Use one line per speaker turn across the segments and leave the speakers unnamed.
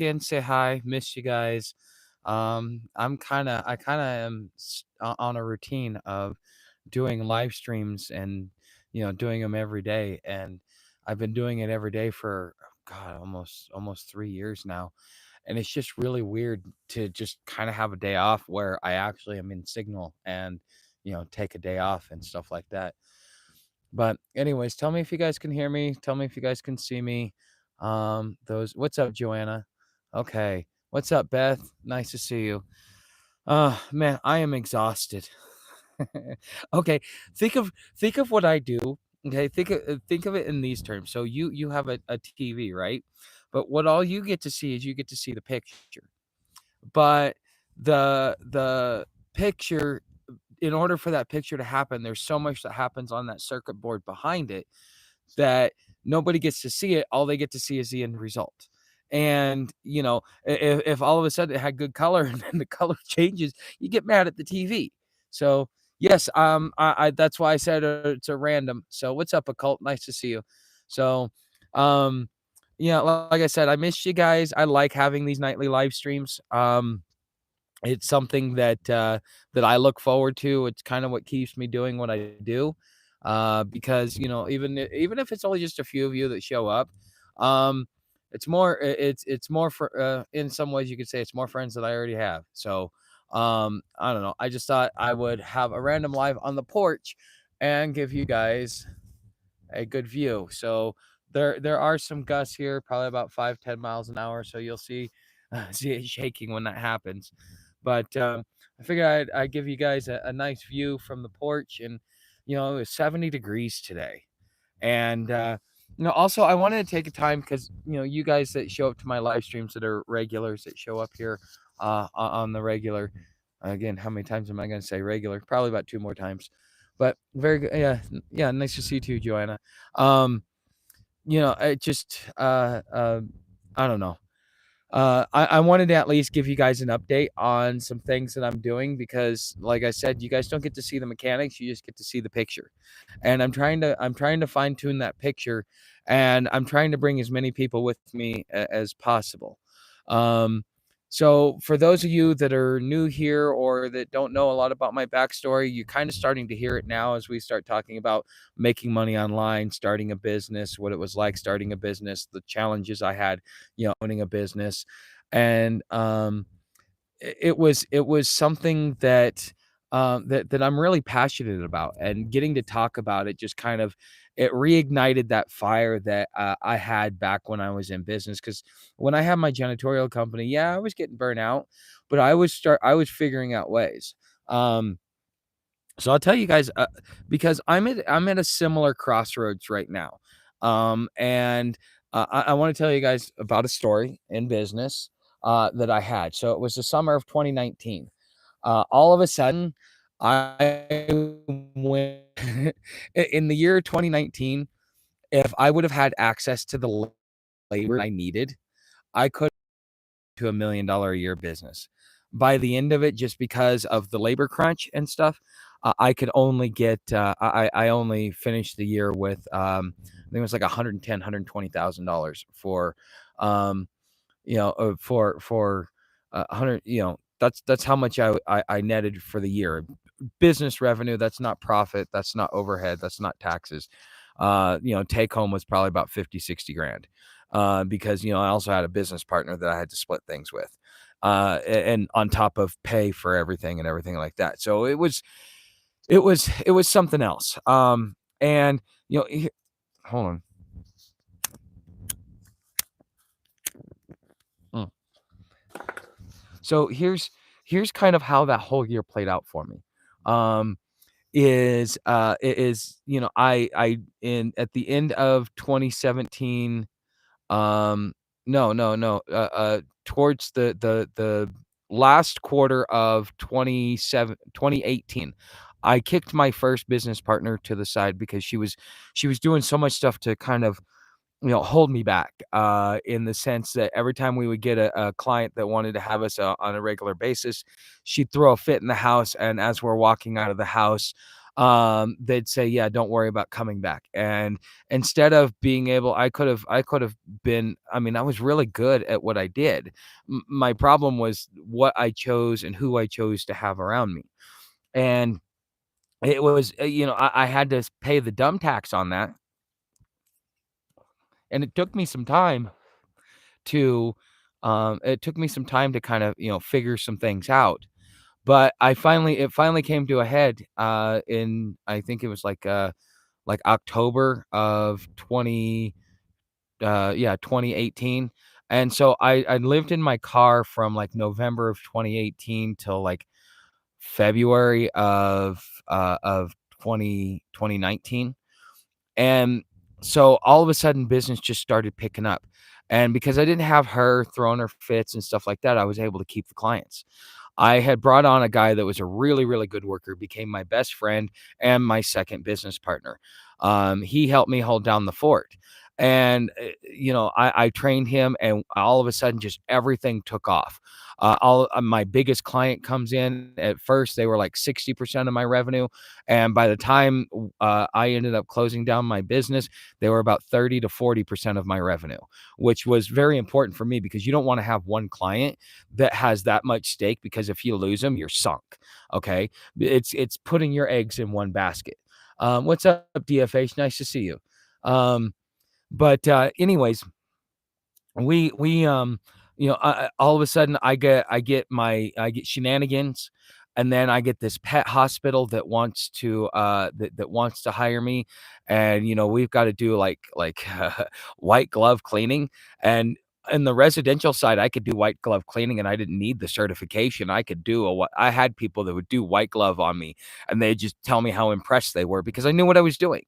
in, say hi, miss you guys. I kind of am on a routine of doing live streams and doing them every day, and I've been doing it every day for God almost 3 years now, and it's just really weird to just kind of have a day off where I actually am in signal and take a day off and stuff like that. But anyways, tell me if you guys can hear me. Tell me if you guys can see me. Those what's up, Joanna? Okay. What's up, Beth? Nice to see you. Man, I am exhausted. Okay, think of what I do. Okay, think of it in these terms. So you have a TV, right? But what all you get to see is you get to see the picture. But the picture, in order for that picture to happen, there's so much that happens on that circuit board behind it that nobody gets to see it. All they get to see is the end result. And if all of a sudden it had good color and then the color changes, you get mad at the TV. So yes, I that's why I said it's a random. So what's up, occult? Nice to see you. So, um, yeah, like I said, I miss you guys. I like having these nightly live streams. It's something that I look forward to. It's kind of what keeps me doing what I do, because even if it's only just a few of you that show up, um, it's more for in some ways you could say it's more friends that I already have. So I don't know. I just thought I would have a random live on the porch and give you guys a good view. So there are some gusts here, probably about 5-10 miles an hour. So you'll see see it shaking when that happens. But I figured I'd give you guys a nice view from the porch, and it was 70 degrees today. And also I wanted to take a time because you guys that show up to my live streams that are regulars that show up here on the regular. Again, how many times am I going to say regular? Probably about two more times. But very good. Yeah, yeah. Nice to see you too, Joanna. Um, it just I don't know. I wanted to at least give you guys an update on some things that I'm doing because, like I said, you guys don't get to see the mechanics; you just get to see the picture. And I'm trying to fine tune that picture, and I'm trying to bring as many people with me as possible. Um, so for those of you that are new here or that don't know a lot about my backstory, you're kind of starting to hear it now as we start talking about making money online, starting a business, what it was like starting a business, the challenges I had, owning a business. And it was something that I'm really passionate about, and getting to talk about it just kind of it reignited that fire that I had back when I was in business. Because when I had my janitorial company, yeah, I was getting burnt out, but I was figuring out ways. Um, so I'll tell you guys, because I'm at a similar crossroads right now, and I want to tell you guys about a story in business that I had. So it was the summer of 2019. All of a sudden, I went in the year 2019. If I would have had access to the labor I needed, I could to $1 million a year business. By the end of it, just because of the labor crunch and stuff, I could only get I only finished the year with I think it was like 110, $120,000 for for 100, that's how much I netted for the year. Business revenue, that's not profit, that's not overhead, that's not taxes. Take home was probably about 50, 60 grand. Because I also had a business partner that I had to split things with. And on top of pay for everything and everything like that. So it was something else. And hold on. Mm. So here's kind of how that whole year played out for me. Um, I in at the end of 2017. No. Towards the last quarter of 2018, I kicked my first business partner to the side because she was doing so much stuff to kind of hold me back, in the sense that every time we would get a client that wanted to have us on a regular basis, she'd throw a fit in the house. And as we're walking out of the house, they'd say, "Yeah, don't worry about coming back." And instead of being able, I could have been, I mean, I was really good at what I did. My problem was what I chose and who I chose to have around me. And it was, I had to pay the dumb tax on that, and to, it took me some time to kind of, figure some things out. But it finally came to a head, in, I think it was like October of 2018. And so I lived in my car from like November of 2018 till like February of 2019. And so all of a sudden business just started picking up. And because I didn't have her throwing her fits and stuff like that, I was able to keep the clients. I had brought on a guy that was a really, really good worker, became my best friend and my second business partner. He helped me hold down the fort. And, I trained him, and all of a sudden, just everything took off. All My biggest client comes in. At first, they were like 60% of my revenue. And by the time I ended up closing down my business, they were about 30 to 40% of my revenue, which was very important for me because you don't want to have one client that has that much stake, because if you lose them, you're sunk. Okay. It's putting your eggs in one basket. What's up, DFH? Nice to see you. But anyways, we all of a sudden I get shenanigans, and then I get this pet hospital that wants to that wants to hire me. And we've got to do like white glove cleaning. And in the residential side, I could do white glove cleaning, and I didn't need the certification. I had people that would do white glove on me, and they just tell me how impressed they were because I knew what I was doing.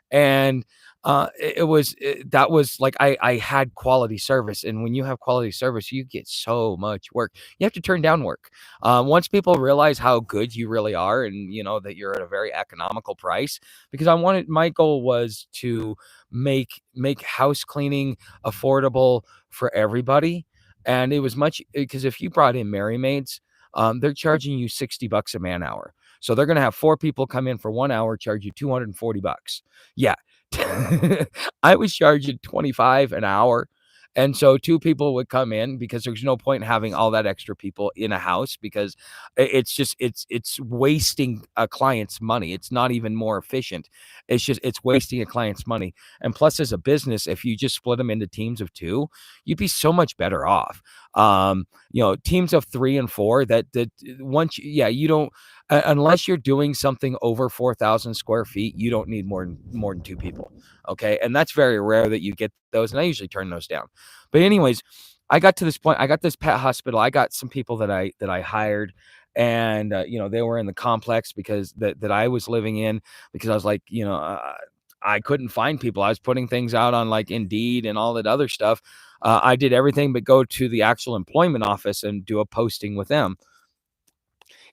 And that was like, I had quality service. And when you have quality service, you get so much work. You have to turn down work. Once people realize how good you really are, and that you're at a very economical price, because my goal was to make house cleaning affordable for everybody. And it was much, because if you brought in Mary Maids, they're charging you $60 a man hour. So they're going to have four people come in for 1 hour, charge you $240. Yeah. I was charging 25 an hour. And so two people would come in, because there's no point in having all that extra people in a house, because it's just it's wasting a client's money. It's not even more efficient. It's wasting a client's money. And plus, as a business, if you just split them into teams of two, you'd be so much better off. Teams of 3 and 4, that once you don't, unless you're doing something over 4,000 square feet, you don't need more than two people. Okay. And that's very rare that you get those. And I usually turn those down. But anyways, I got to this point. I got this pet hospital. I got some people that I hired, and they were in the complex because that I was living in, because I was like, I couldn't find people. I was putting things out on like Indeed and all that other stuff. I did everything but go to the actual employment office and do a posting with them,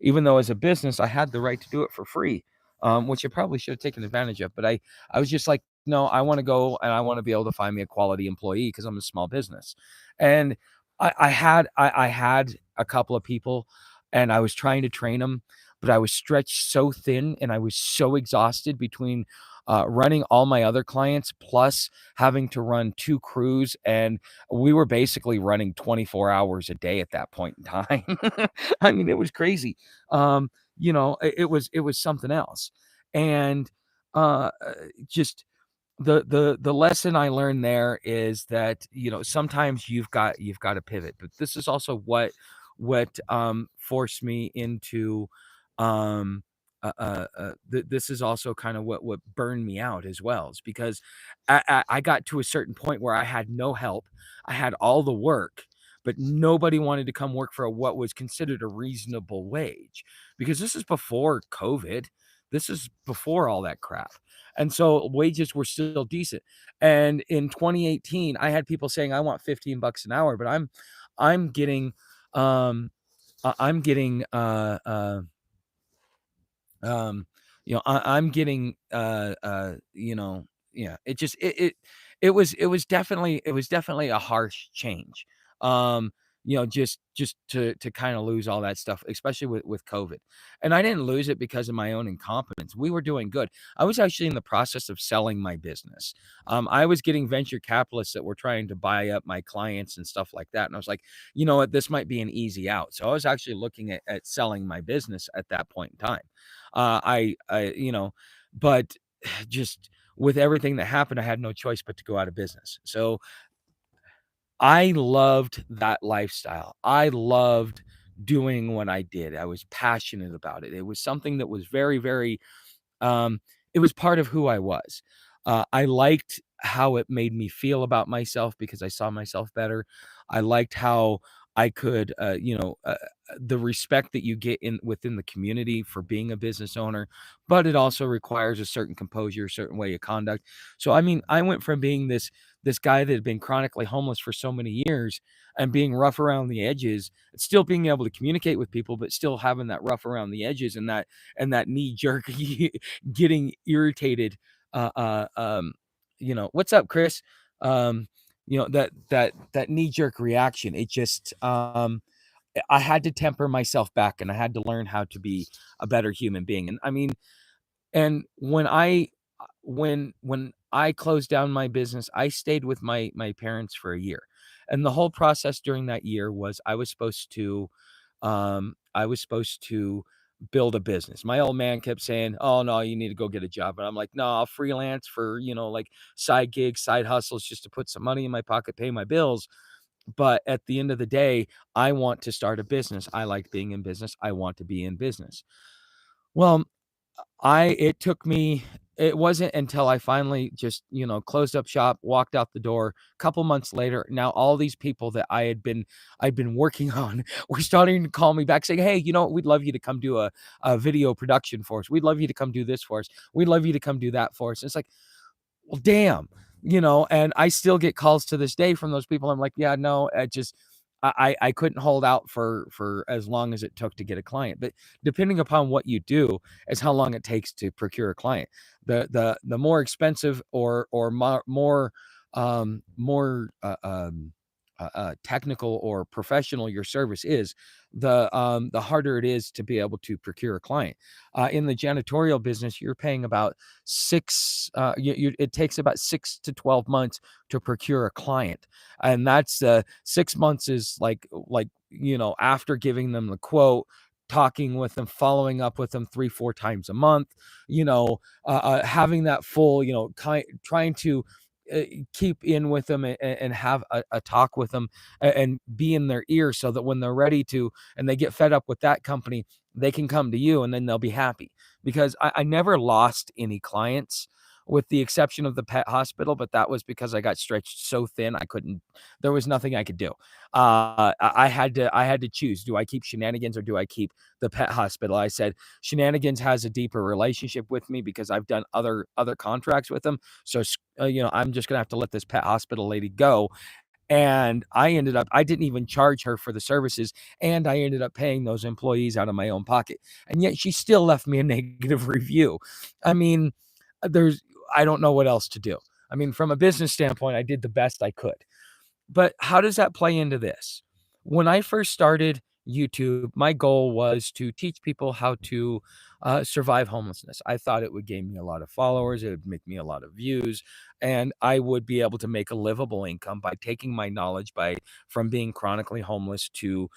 even though as a business I had the right to do it for free, which I probably should have taken advantage of. But I was just like, no, I want to go, and I want to be able to find me a quality employee because I'm a small business. And I had a couple of people, and I was trying to train them, but I was stretched so thin, and I was so exhausted between running all my other clients plus having to run two crews. And we were basically running 24 hours a day at that point in time. I mean, it was crazy. It was something else. And just the lesson I learned there is that, sometimes you've got to pivot. But this is also what forced me into, um this is also kind of what burned me out as well, is because I got to a certain point where I had no help. I had all the work, but nobody wanted to come work for what was considered a reasonable wage, because this is before COVID. This is before all that crap. And so wages were still decent. And in 2018, I had people saying, I want $15 an hour, but I'm getting, I'm getting, I'm getting, yeah, it was definitely a harsh change. just to kind of lose all that stuff, especially with COVID. And I didn't lose it because of my own incompetence. We were doing good. I was actually in the process of selling my business. I was getting venture capitalists that were trying to buy up my clients and stuff like that. And I was like, you know what, this might be an easy out. So I was actually looking at selling my business at that point in time. But just with everything that happened, I had no choice but to go out of business. So I loved that lifestyle. I loved doing what I did. I was passionate about it. It was something that was very, very um, it was part of who I was. I liked how it made me feel about myself because I saw myself better. I liked how I could, the respect that you get in within the community for being a business owner, but it also requires a certain composure, a certain way of conduct. So, I mean, I went from being this guy that had been chronically homeless for so many years and being rough around the edges, still being able to communicate with people, but still having that rough around the edges and that knee jerk getting irritated. Uh, uh, um, what's up, Chris? Um, that knee jerk reaction. It just I had to temper myself back, and I had to learn how to be a better human being. And I mean, and when I closed down my business, I stayed with my parents for a year. And the whole process during that year was I was supposed to build a business. My old man kept saying, "Oh no, you need to go get a job." And I'm like, "No, I'll freelance for, like side gigs, side hustles just to put some money in my pocket, pay my bills." But at the end of the day, I want to start a business. I like being in business. I want to be in business. Well, I it took me it wasn't until I finally just, closed up shop, walked out the door. A couple months later, now all these people that I'd been working on were starting to call me back saying, "Hey, we'd love you to come do a video production for us. We'd love you to come do this for us. We'd love you to come do that for us." It's like, well, damn, and I still get calls to this day from those people. I'm like, yeah, no, it just, I couldn't hold out for as long as it took to get a client. But depending upon what you do is how long it takes to procure a client. The more expensive or more technical or professional your service is, the harder it is to be able to procure a client. In the janitorial business, you're paying about it takes about 6 to 12 months to procure a client. And that's 6 months is like, after giving them the quote, talking with them, following up with them 3 4 times a month, having that full, trying to uh, keep in with them and have a talk with them and be in their ear so that when they're ready to and they get fed up with that company, they can come to you and then they'll be happy. Because I never lost any clients with the exception of the pet hospital, but that was because I got stretched so thin there was nothing I could do. I had to choose. Do I keep Shenanigans or do I keep the pet hospital? I said Shenanigans has a deeper relationship with me because I've done other contracts with them. So I'm just gonna have to let this pet hospital lady go. And I didn't even charge her for the services, and I ended up paying those employees out of my own pocket. And yet she still left me a negative review. I mean, there's I don't know what else to do. I mean, from a business standpoint, I did the best I could. But how does that play into this? When I first started YouTube, my goal was to teach people how to survive homelessness. I thought it would gain me a lot of followers, it would make me a lot of views, and I would be able to make a livable income by taking my knowledge by from being chronically homeless to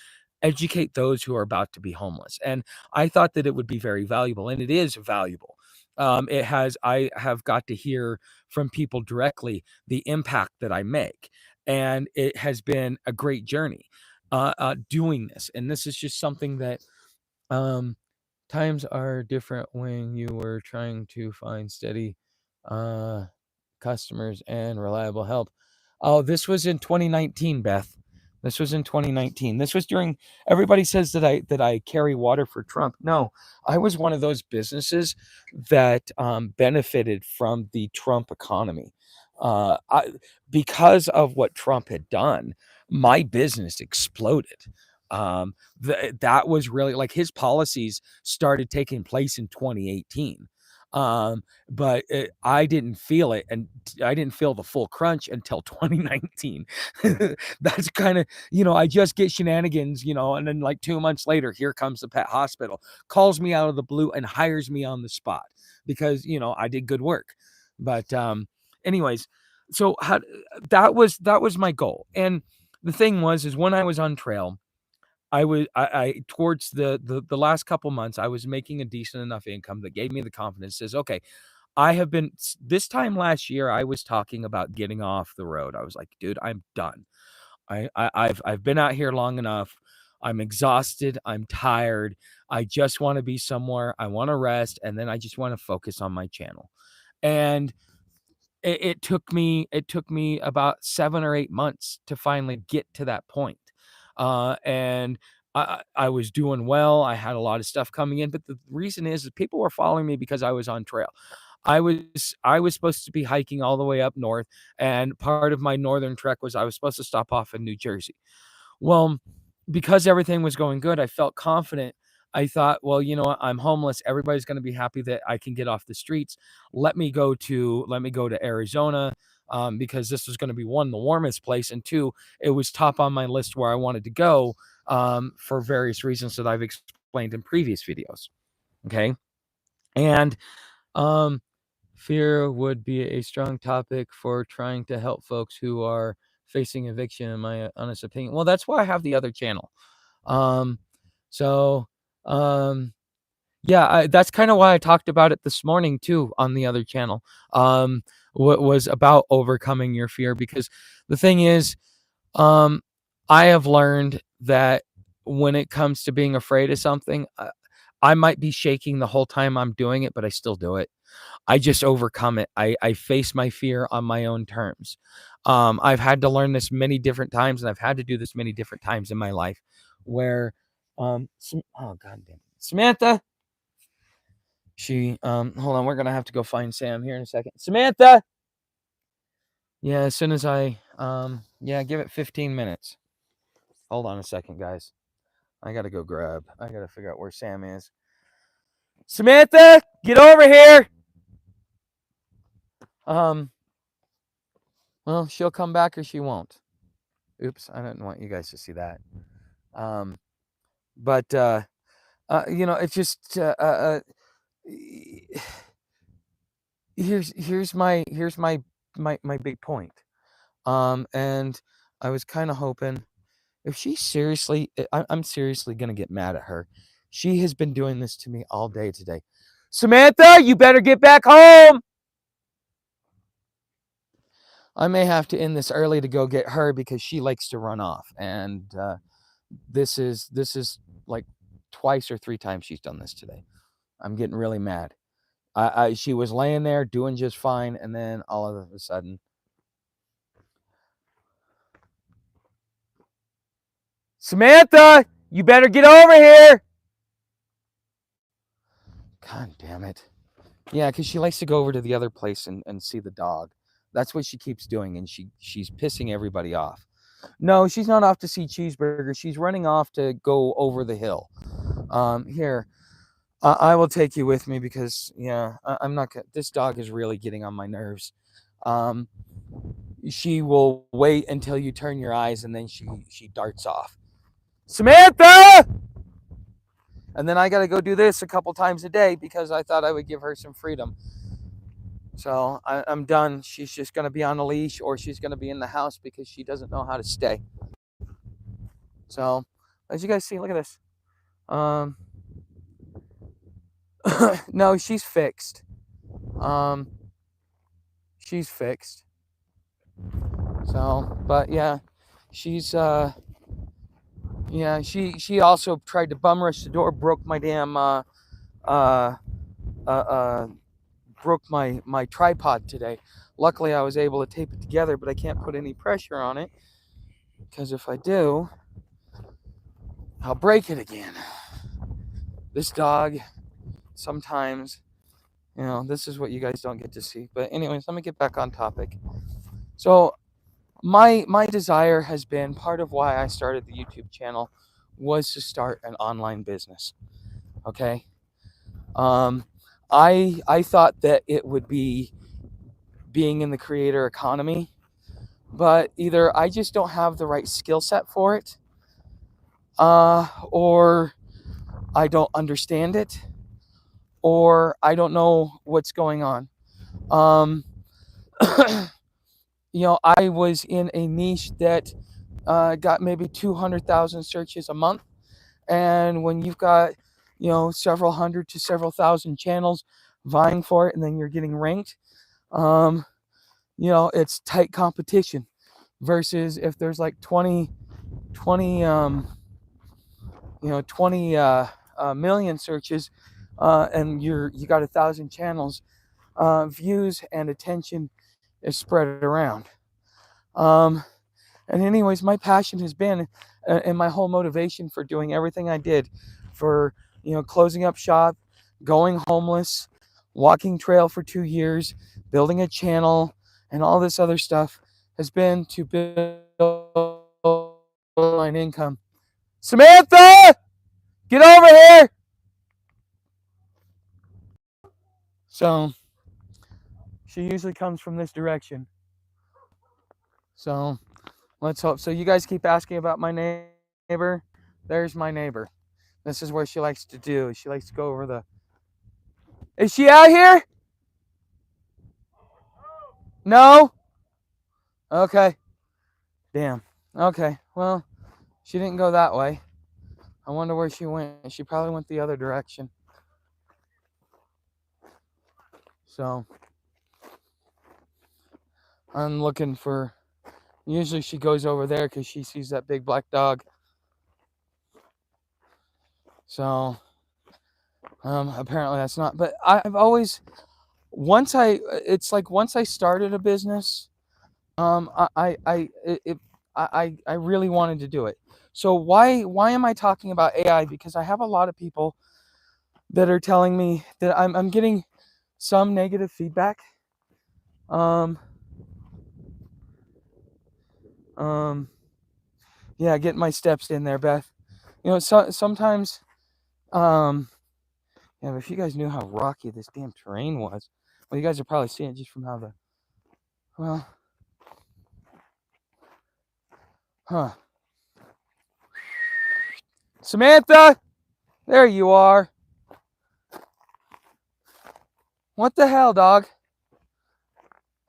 educate those who are about to be homeless. And I thought that it would be very valuable, and it is valuable. I have got to hear from people directly the impact that I make, and it has been a great journey doing this. And this is just something that um, times are different when you were trying to find steady uh, customers and reliable help. Oh, this was in 2019, Beth. This was in 2019. This was during everybody says that I carry water for Trump. No, I was one of those businesses that benefited from the Trump economy. Because of what Trump had done, my business exploded. That was really like his policies started taking place in 2018. But I didn't feel it, and I didn't feel the full crunch until 2019. That's kind of, I just get shenanigans, and then like 2 months later, here comes the pet hospital, calls me out of the blue and hires me on the spot because, I did good work. But anyways, so that was my goal. And the thing is when I was on trail, I towards the last couple months, I was making a decent enough income that gave me the confidence. Says, okay, I have been this time last year, I was talking about getting off the road. I was like, dude, I'm done. I've been out here long enough. I'm exhausted. I'm tired. I just want to be somewhere. I want to rest, and then I just want to focus on my channel. And it took me about 7 or 8 months to finally get to that point. And I was doing well. I had a lot of stuff coming in, but the reason is that people were following me because I was on trail. I was supposed to be hiking all the way up north, and part of my northern trek was I was supposed to stop off in New Jersey. Well, because everything was going good, I felt confident. I thought, well, you know what? I'm homeless. Everybody's going to be happy that I can get off the streets. Let me go to Arizona, because this was going to be, one, the warmest place, and two, it was top on my list where I wanted to go, for various reasons that I've explained in previous videos. Okay, and um, fear would be a strong topic for trying to help folks who are facing eviction, in my honest opinion. Well, that's why I have the other channel. Um, so, yeah, that's kind of why I talked about it this morning too on the other channel. What was about overcoming your fear, because the thing is, um, I have learned that when it comes to being afraid of something, I might be shaking the whole time I'm doing it, but I still do it. I just overcome it. I face my fear on my own terms. I've had to learn this many different times, and I've had to do this many different times in my life where, oh, God damn it. Samantha, hold on, we're going to have to go find Sam here in a second. Samantha. Yeah, as soon as yeah, give it 15 minutes. Hold on a second, guys. I got to figure out where Sam is. Samantha, get over here. Well, she'll come back or she won't. Oops, I don't want you guys to see that. But it's just here's my big point. And I was kind of hoping, if she seriously, I'm seriously gonna get mad at her. She has been doing this to me all day today. Samantha, you better get back home. I may have to end this early to go get her because she likes to run off, and this is like twice or three times she's done this today. I'm getting really mad. She was laying there doing just fine, and then all of a sudden, Samantha, you better get over here. God damn it. Yeah, because she likes to go over to the other place and see the dog. That's what she keeps doing, and she's pissing everybody off. No, she's not off to see Cheeseburger. She's running off to go over the hill. Here, I will take you with me because, yeah, I'm not. This dog is really getting on my nerves. She will wait until you turn your eyes, and then she darts off. Samantha! And then I got to go do this a couple times a day because I thought I would give her some freedom. So I'm done. She's just going to be on a leash, or she's going to be in the house because she doesn't know how to stay. So as you guys see, look at this. No, she's fixed. She's fixed. So, but yeah, she's yeah, she also tried to bum rush the door, broke my damn broke my tripod today. Luckily, I was able to tape it together, but I can't put any pressure on it because if I do, I'll break it again. This dog, sometimes, this is what you guys don't get to see. But anyways, let me get back on topic. So my desire has been, part of why I started the YouTube channel was to start an online business. Okay. I thought that it would be being in the creator economy, but either I just don't have the right skill set for it, or I don't understand it, or I don't know what's going on. Um, I was in a niche that got maybe 200,000 searches a month. And when you've got, several hundred to several thousand channels vying for it, and then you're getting ranked, um, it's tight competition versus if there's like 20 million searches, and you got 1,000 channels, views and attention is spread around. Um, and anyways, my passion has been, and my whole motivation for doing everything I did, for closing up shop, going homeless, walking trail for 2 years, building a channel, and all this other stuff, has been to build an income. Samantha, get over here. So she usually comes from this direction. So let's hope. So you guys keep asking about my neighbor. There's my neighbor. This is where she likes to do. She likes to go over the. Is she out here? No? Okay. Damn. Okay. Well, she didn't go that way. I wonder where she went. She probably went the other direction. So I'm looking for. Usually she goes over there because she sees that big black dog. So apparently that's not. But I've always, it's like once I started a business, I really wanted to do it. So why am I talking about AI? Because I have a lot of people that are telling me that I'm getting some negative feedback. Yeah, getting my steps in there, Beth. Sometimes, yeah, but if you guys knew how rocky this damn terrain was, well, you guys are probably seeing it just from how huh. Samantha, there you are. What the hell, dog?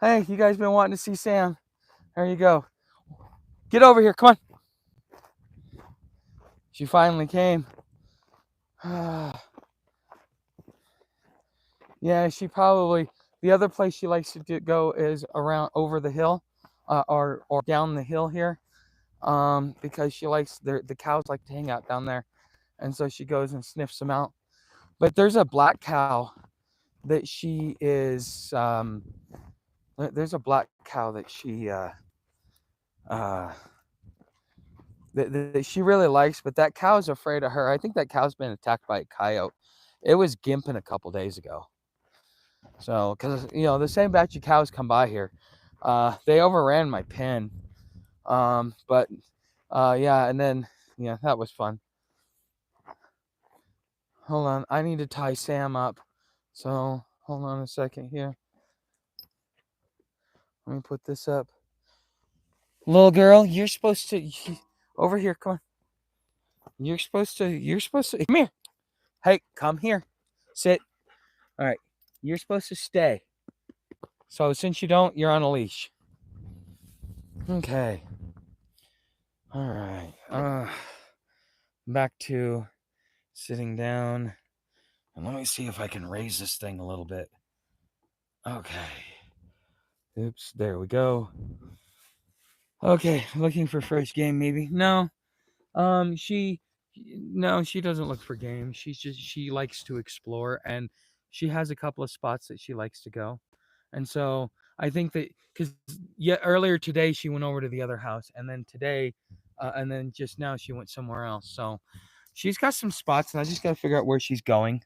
Hey, you guys been wanting to see Sam. There you go. Get over here, come on. She finally came. Yeah, she probably, the other place she likes to go is around over the hill, or down the hill here, because she likes, the cows like to hang out down there, and so she goes and sniffs them out. But there's a black cow that she is, there's a black cow that she that she really likes, but that cow's afraid of her. I think that cow's been attacked by a coyote. It was gimping a couple days ago. So, because the same batch of cows come by here, they overran my pen. But yeah, and then that was fun. Hold on, I need to tie Sam up. So hold on a second here. Let me put this up. Little girl, you're supposed to over here. Come on. You're supposed to come here. Hey, come here. Sit. All right. You're supposed to stay. So since you don't, you're on a leash. Okay. All right. Back to sitting down. And let me see if I can raise this thing a little bit. Okay. Oops, there we go. Okay, looking for fresh game maybe. No. She doesn't look for game. She likes to explore, and she has a couple of spots that she likes to go. And so I think that because earlier today she went over to the other house, and then today, and then just now she went somewhere else. So she's got some spots, and I just got to figure out where she's going.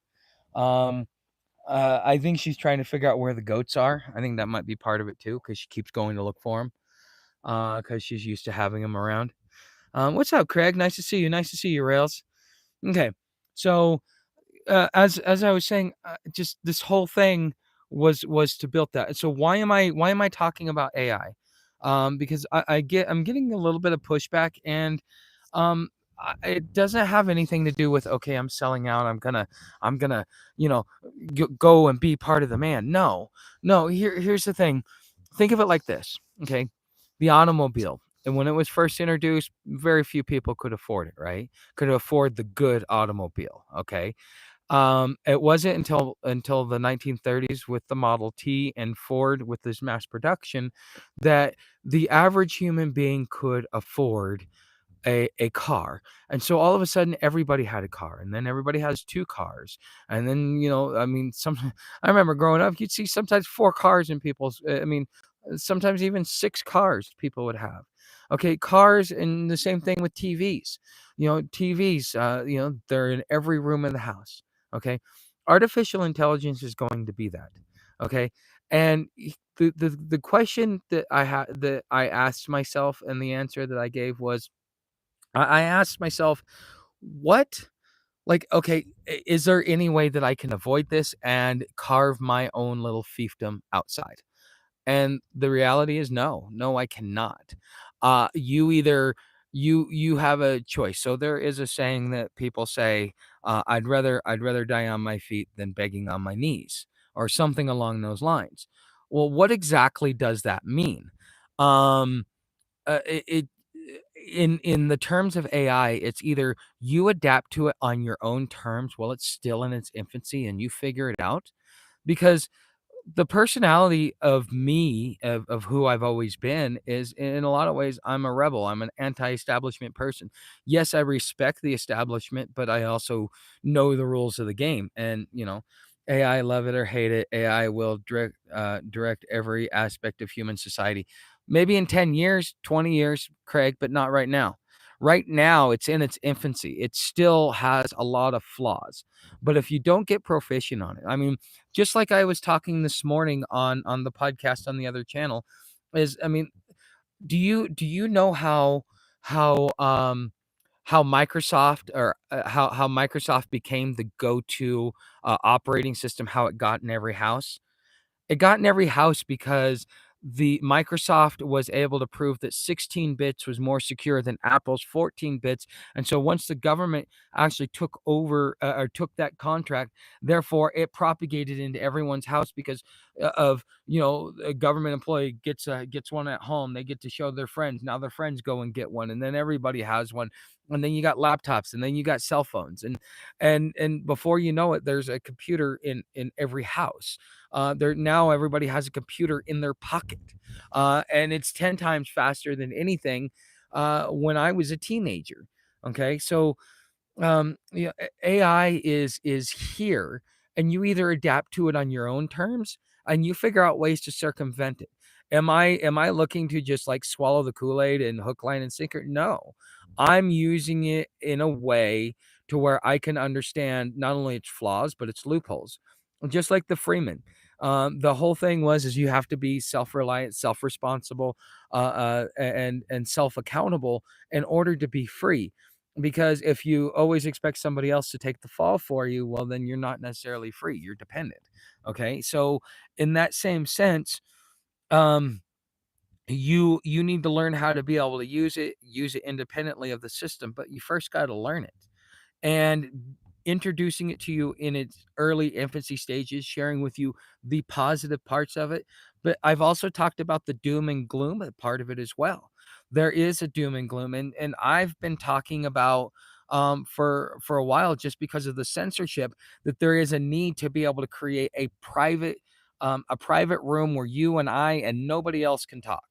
I think she's trying to figure out where the goats are. I think that might be part of it too, because she keeps going to look for them, because she's used to having them around. What's up, Craig? Nice to see you. Nice to see you, Rails. Okay, so as I was saying, just this whole thing was to build that. So why am I talking about AI? Because I'm getting a little bit of pushback, and um, it doesn't have anything to do with, okay, I'm selling out. I'm gonna you know go and be part of the man. No, no. Here's the thing. Think of it like this. Okay, the automobile. And when it was first introduced, very few people could afford it, right? Could afford the good automobile. Okay, it wasn't until the 1930s with the Model T and Ford with this mass production that the average human being could afford a car. And so all of a sudden everybody had a car, and then everybody has 2 cars. And then, I mean, some I remember growing up, you'd see sometimes 4 cars in people's I mean, sometimes even 6 cars people would have. Okay, cars, and the same thing with TVs. TVs, they're in every room in the house. Okay? Artificial intelligence is going to be that. Okay? And the question that I asked myself, and the answer that I gave was, I asked myself, what, like, okay, is there any way that I can avoid this and carve my own little fiefdom outside? And the reality is no, no, I cannot. You have a choice. So there is a saying that people say, I'd rather die on my feet than begging on my knees, or something along those lines. Well, what exactly does that mean? Um, it in the terms of AI, it's either you adapt to it on your own terms while it's still in its infancy and you figure it out, because the personality of me, of who I've always been, is in a lot of ways I'm a rebel. I'm an anti-establishment person. Yes, I respect the establishment, but I also know the rules of the game. And AI, love it or hate it, AI will direct every aspect of human society. Maybe in 10 years, 20 years, Craig, but not right now. Right now, it's in its infancy. It still has a lot of flaws. But if you don't get proficient on it, I mean, just like I was talking this morning on the podcast on the other channel, is, I mean, do you know how Microsoft, or how Microsoft became the go-to operating system, how it got in every house? It got in every house because the Microsoft was able to prove that 16 bits was more secure than Apple's 14 bits. And so once the government actually took over, or took that contract, therefore it propagated into everyone's house, because of, a government employee gets one at home, they get to show their friends. Now their friends go and get one, and then everybody has one. And then you got laptops, and then you got cell phones, and before you know it, there's a computer in every house. There now everybody has a computer in their pocket, and it's 10 times faster than anything when I was a teenager. Okay, so AI is here, and you either adapt to it on your own terms and you figure out ways to circumvent it. Am I looking to just like swallow the Kool-Aid and hook, line, and sinker? No, I'm using it in a way to where I can understand not only its flaws but its loopholes, just like the Freeman. The whole thing is you have to be self-reliant, self-responsible, and self-accountable in order to be free. Because if you always expect somebody else to take the fall for you, well, then you're not necessarily free. You're dependent. Okay. So in that same sense, um, you need to learn how to be able to use it independently of the system, but you first got to learn it. And introducing it to you in its early infancy stages, sharing with you the positive parts of it. But I've also talked about the doom and gloom part of it as well. There is a doom and gloom, and I've been talking about, for a while, just because of the censorship, that there is a need to be able to create a private room where you and I and nobody else can talk.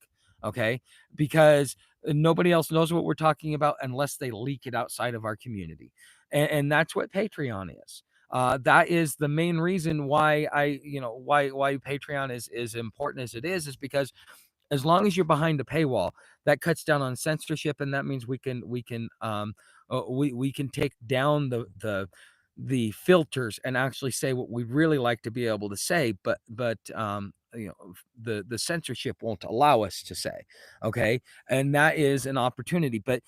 Okay, because nobody else knows what we're talking about unless they leak it outside of our community. And that's what Patreon is. That is the main reason why why Patreon is important as it is because as long as you're behind a paywall, that cuts down on censorship, and that means we can take down the filters and actually say what we really like to be able to say, but the censorship won't allow us to say. Okay, and that is an opportunity. But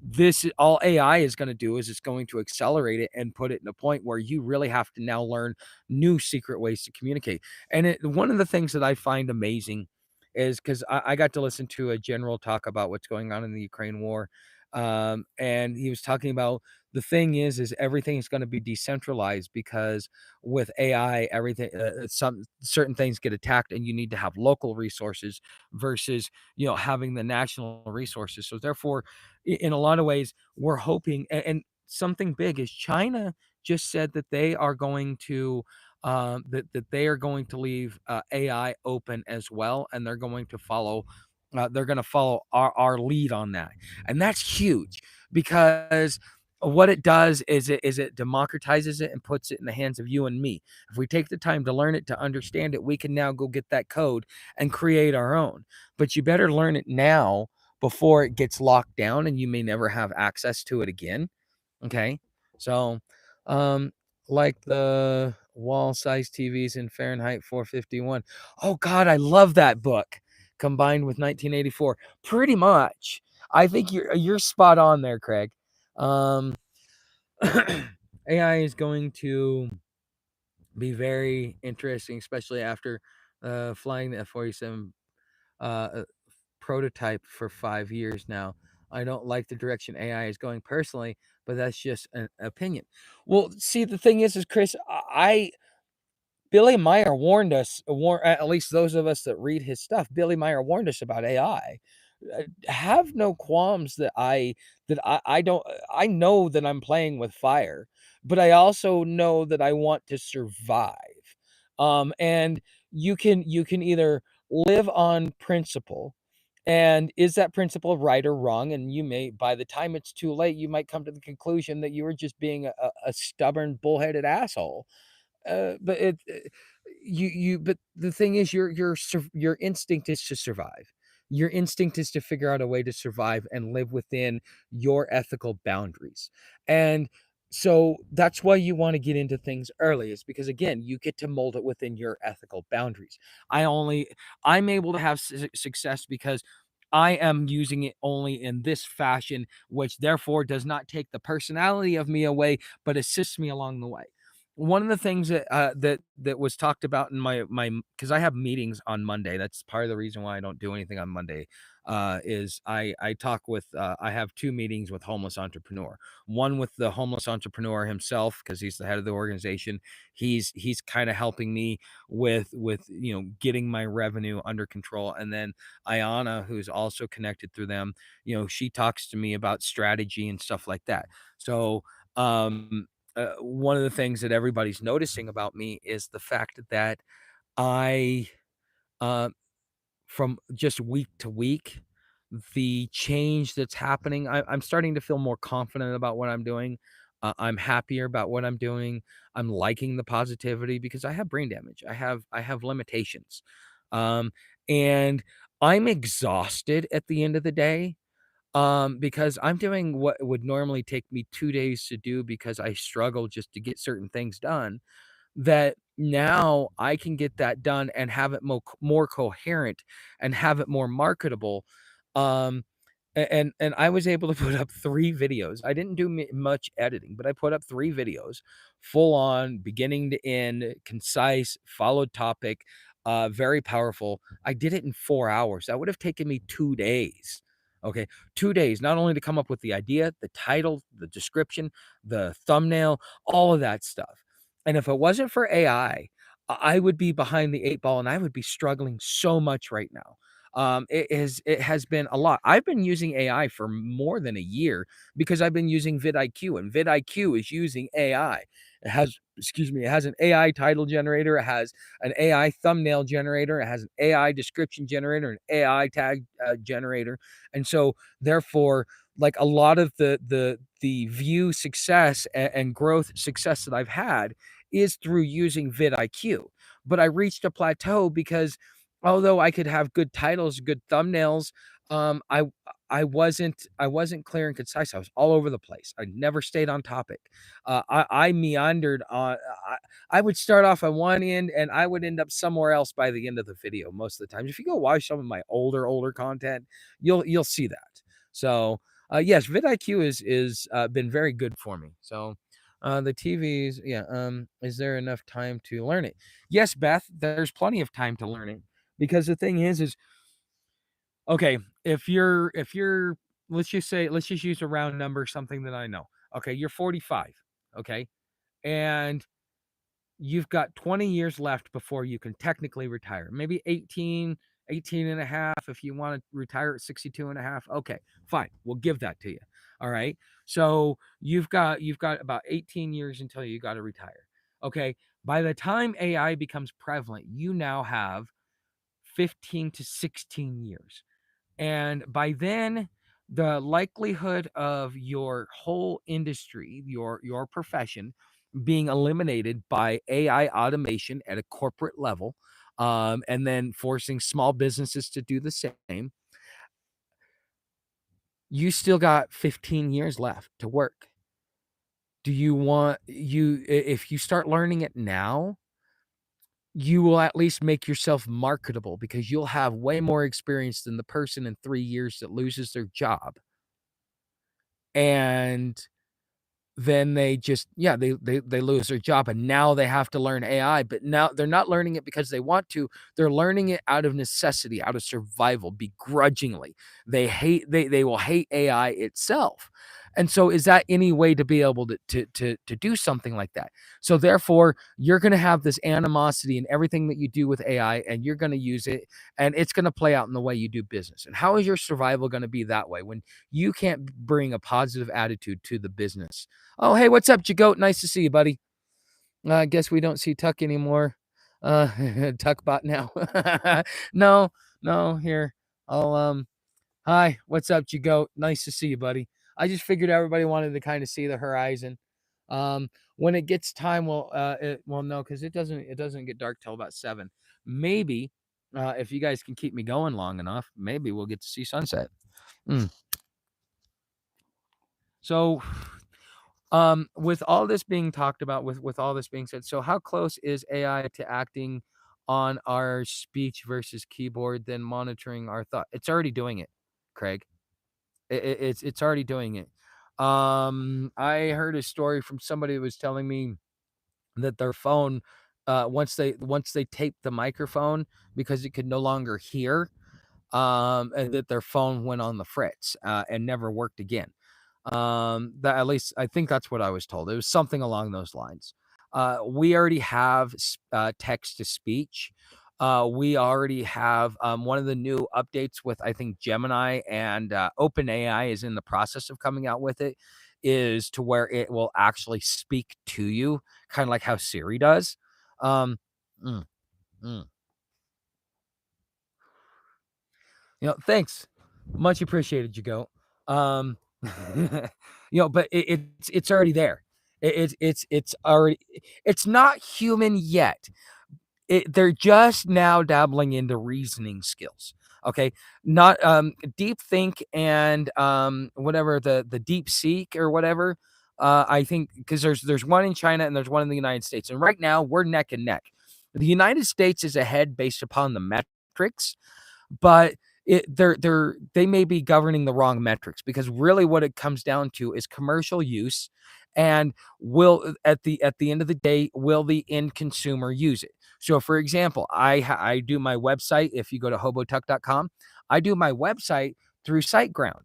this all AI is going to do is it's going to accelerate it and put it in a point where you really have to now learn new secret ways to communicate. And one of the things that I find amazing is because I got to listen to a general talk about what's going on in the Ukraine war. And he was talking about the thing is everything is going to be decentralized because with AI, everything, some certain things get attacked and you need to have local resources versus, having the national resources. So therefore, in a lot of ways, we're hoping, and something big is China just said that they are going to that they are going to leave AI open as well, and they're going to follow. They're going to follow our lead on that, and that's huge because what it does is it democratizes it and puts it in the hands of you and me. If we take the time to learn it, to understand it, we can now go get that code and create our own. But you better learn it now before it gets locked down and you may never have access to it again. Okay. So, um, like the wall size TVs in Fahrenheit 451. Oh God, I love that book combined with 1984. Pretty much. I think you're spot on there, Craig. Um, AI is going to be very interesting, especially after flying the F-47 uh, prototype for 5 years now. I don't like the direction AI is going personally, but that's just an opinion. Well, see, the thing is Chris, Billy Meyer warned us, at least those of us that read his stuff. Billy Meyer warned us about AI. Have no qualms that I don't. I know that I'm playing with fire, but I also know that I want to survive. And you can either live on principle, and is that principle right or wrong? And you may, by the time it's too late, you might come to the conclusion that you were just being a stubborn, bullheaded asshole. But but the thing is your instinct is to survive. Your instinct is to figure out a way to survive and live within your ethical boundaries. And so that's why you want to get into things early, is because again, you get to mold it within your ethical boundaries. I'm able to have success because I am using it only in this fashion, which therefore does not take the personality of me away, but assists me along the way. One of the things that was talked about in my because I have meetings on Monday. That's part of the reason why I don't do anything on Monday. Is I talk with I have two meetings with homeless entrepreneur. One with the homeless entrepreneur himself because he's the head of the organization. He's kind of helping me with getting my revenue under control. And then Ayana, who's also connected through them, she talks to me about strategy and stuff like that. So one of the things that everybody's noticing about me is the fact that I, uh, from just week to week, the change that's happening, I'm starting to feel more confident about what I'm doing. I'm happier about what I'm doing. I'm liking the positivity because I have brain damage. I have limitations, um, and I'm exhausted at the end of the day, because I'm doing what would normally take me 2 days to do because I struggle just to get certain things done, that now I can get that done and have it more coherent and have it more marketable. Um, and I was able to put up 3 videos. I didn't do much editing, but I put up 3 videos, full on, beginning to end, concise, followed topic, very powerful. I did it in 4 hours. That would have taken me 2 days. Okay, 2 days, not only to come up with the idea, the title, the description, the thumbnail, all of that stuff. And if it wasn't for AI, I would be behind the 8 ball and I would be struggling so much right now. It has been a lot. I've been using AI for more than a year because I've been using vidIQ, and vidIQ is using AI. It has an AI title generator, it has an AI thumbnail generator, it has an AI description generator, an AI tag generator. And so therefore, like a lot of the view success and growth success that I've had is through using vidIQ. But I reached a plateau because although I could have good titles, good thumbnails, um, I I wasn't clear and concise. I was all over the place. I never stayed on topic. I meandered on. I would start off on one end, and I would end up somewhere else by the end of the video most of the time. If you go watch some of my older content, you'll see that. So Yes, vidIQ is been very good for me. So, the TVs, yeah. Is there enough time to learn it? Yes, Beth. There's plenty of time to learn it because the thing is okay. If you're let's just use a round number, something that I know. Okay, you're 45. Okay, and you've got 20 years left before you can technically retire. Maybe 18 and a half if you want to retire at 62 and a half. Okay, fine. We'll give that to you. All right. So you've got about 18 years until you got to retire. Okay. By the time AI becomes prevalent, you now have 15 to 16 years. And by then, the likelihood of your whole industry, your profession being eliminated by AI automation at a corporate level, and then forcing small businesses to do the same, you still got 15 years left to work. Do you want if you start learning it now, you will at least make yourself marketable because you'll have way more experience than the person in 3 years that loses their job. And then they just yeah, they lose their job, and now they have to learn AI, but now they're not learning it because they want to, they're learning it out of necessity, out of survival, begrudgingly. They will hate AI itself. And so is that any way to be able to do something like that? So therefore, you're gonna have this animosity in everything that you do with AI, and you're gonna use it, and it's gonna play out in the way you do business. And how is your survival gonna be that way when you can't bring a positive attitude to the business? Oh, hey, what's up, Jagoat? Nice to see you, buddy. I guess we don't see Tuck anymore. Tuckbot now. No, no, here. I'll hi, what's up, Jagoat? Nice to see you, buddy. I just figured everybody wanted to kind of see the horizon. When it gets time, well, no, because it doesn't get dark till about 7. Maybe if you guys can keep me going long enough, maybe we'll get to see sunset. Mm. So with all this being talked about, with all this being said, so how close is AI to acting on our speech versus keyboard, then monitoring our thought? It's already doing it, Craig. It's already doing it. I heard a story from somebody who was telling me that their phone, once they taped the microphone because it could no longer hear, and that their phone went on the fritz, and never worked again. That at least I think that's what I was told. It was something along those lines. We already have text to speech. We already have one of the new updates with I think Gemini and OpenAI is in the process of coming out with it. Is to where it will actually speak to you, kind of like how Siri does. Um, mm, mm. Thanks. Much appreciated, you go. Um, but it's already there. It's already it's not human yet. They're just now dabbling into reasoning skills. Okay, not deep think and whatever the deep seek or whatever. I think because there's one in China and there's one in the United States, and right now we're neck and neck. The United States is ahead based upon the metrics, but they may be governing the wrong metrics because really what it comes down to is commercial use, and will at the end of the day, will the end consumer use it? So for example, I do my website. If you go to hobotuck.com, I do my website through SiteGround.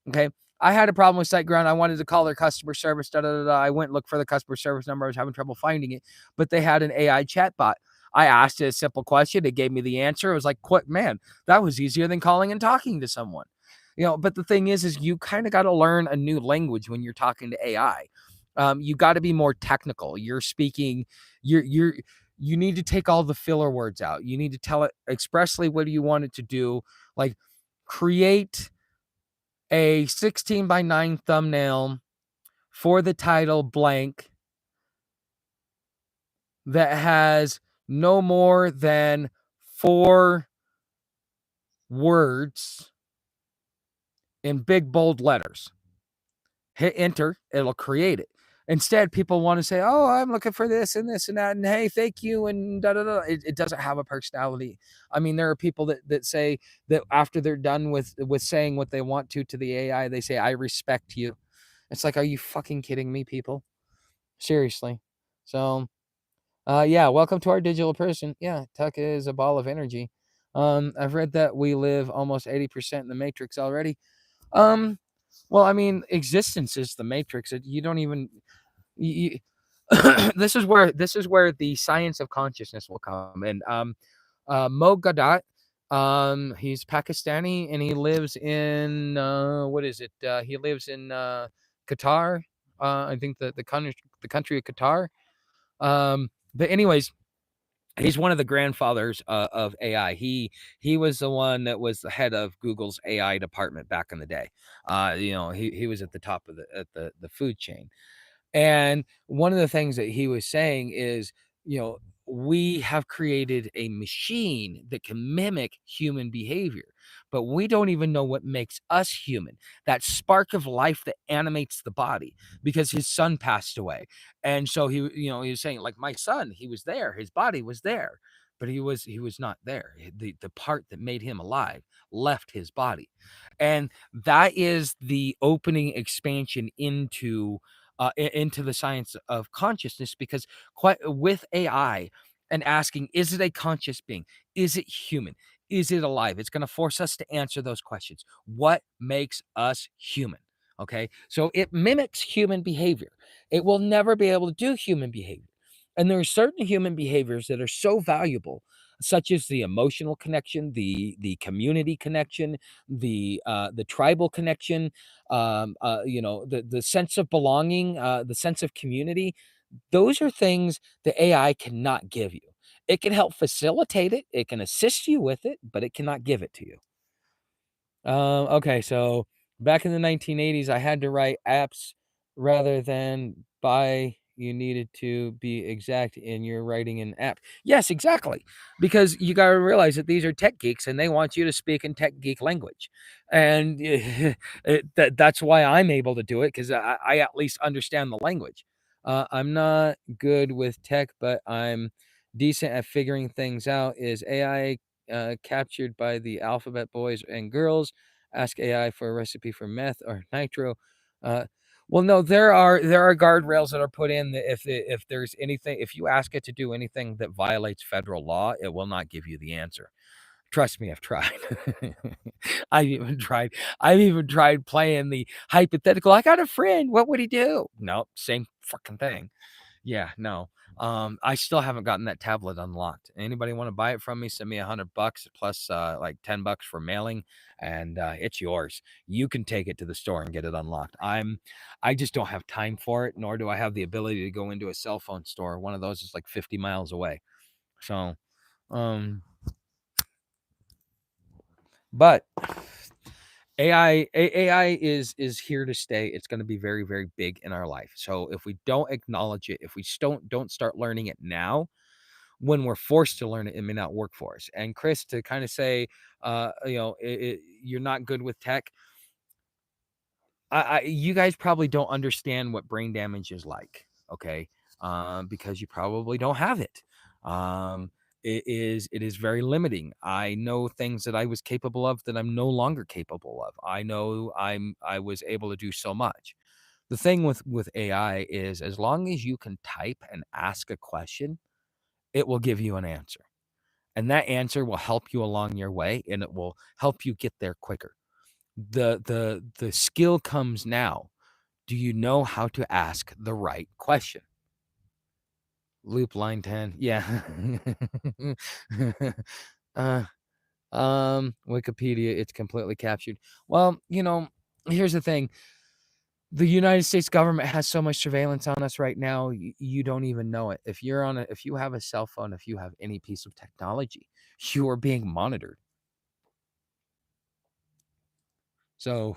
Okay, I had a problem with SiteGround. I wanted to call their customer service. Da, da, da, da. I went and looked for the customer service number. I was having trouble finding it, but they had an AI chatbot. I asked it a simple question. It gave me the answer. It was like, "What man? That was easier than calling and talking to someone." But the thing is you kind of got to learn a new language when you're talking to AI. You got to be more technical. You're speaking. You need to take all the filler words out. You need to tell it expressly what do you want it to do. Like, create a 16 by 9 thumbnail for the title blank that has no more than 4 words in big bold letters. Hit enter, it'll create it. Instead, people want to say, "Oh, I'm looking for this and this and that," and hey, thank you, and da da da. It doesn't have a personality. I mean, there are people that say that after they're done with saying what they want to the AI, they say, "I respect you." It's like, are you fucking kidding me, people? Seriously. So, yeah, welcome to our digital person. Yeah, Tuck is a ball of energy. I've read that we live almost 80% in the matrix already. Um, well, I mean, existence is the matrix. You don't even you, this is where the science of consciousness will come. And Mo Gadat, he's Pakistani and he lives in what is it? He lives in Qatar. I think the country of Qatar. But anyways, he's one of the grandfathers of AI. He was the one that was the head of Google's AI department back in the day. He was at the top of the food chain. And one of the things that he was saying is, you know, we have created a machine that can mimic human behavior, but we don't even know what makes us human. That spark of life that animates the body, because his son passed away. And so he was saying, like, my son, he was there, his body was there, but he was not there. The part that made him alive left his body. And that is the opening expansion into the science of consciousness, because quite with AI and asking, is it a conscious being? Is it human? Is it alive? It's going to force us to answer those questions. What makes us human? Okay. So it mimics human behavior. It will never be able to do human behavior. And there are certain human behaviors that are so valuable, such as the emotional connection, the community connection, the tribal connection, the sense of belonging, the sense of community. Those are things the AI cannot give you. It can help facilitate it, it can assist you with it, but it cannot give it to you. Okay, so back in the 1980s, I had to write apps rather than buy. You needed to be exact in your writing an app. Yes, exactly. Because you got to realize that these are tech geeks and they want you to speak in tech geek language. And that's why I'm able to do it, because I at least understand the language. I'm not good with tech, but I'm decent at figuring things out. Is AI captured by the alphabet boys and girls? Ask AI for a recipe for meth or nitro. Uh, well, no, there are guardrails that are put in that if there's anything, if you ask it to do anything that violates federal law, it will not give you the answer. Trust me, I've tried. I've even tried. I've even tried playing the hypothetical. I got a friend. What would he do? No, same fucking thing. Yeah, no. I still haven't gotten that tablet unlocked. Anybody want to buy it from me? Send me $100 plus like $10 for mailing, and it's yours. You can take it to the store and get it unlocked. I just don't have time for it, nor do I have the ability to go into a cell phone store. One of those is like 50 miles away. So, um, but AI is here to stay. It's going to be very, very big in our life. So if we don't acknowledge it, if we don't start learning it now, when we're forced to learn it, it may not work for us. And Chris, to kind of say, you're not good with tech. You guys probably don't understand what brain damage is like, okay? Because you probably don't have it. It is very limiting. I know things that I was capable of that I'm no longer capable of. I know I was able to do so much. The thing with AI is, as long as you can type and ask a question, it will give you an answer. And that answer will help you along your way, and it will help you get there quicker. The skill comes now. Do you know how to ask the right question? Loop line 10. Yeah. uh, Wikipedia, it's completely captured. Well, here's the thing. The United States government has so much surveillance on us right now, you don't even know it. If you have a cell phone, if you have any piece of technology, you are being monitored. So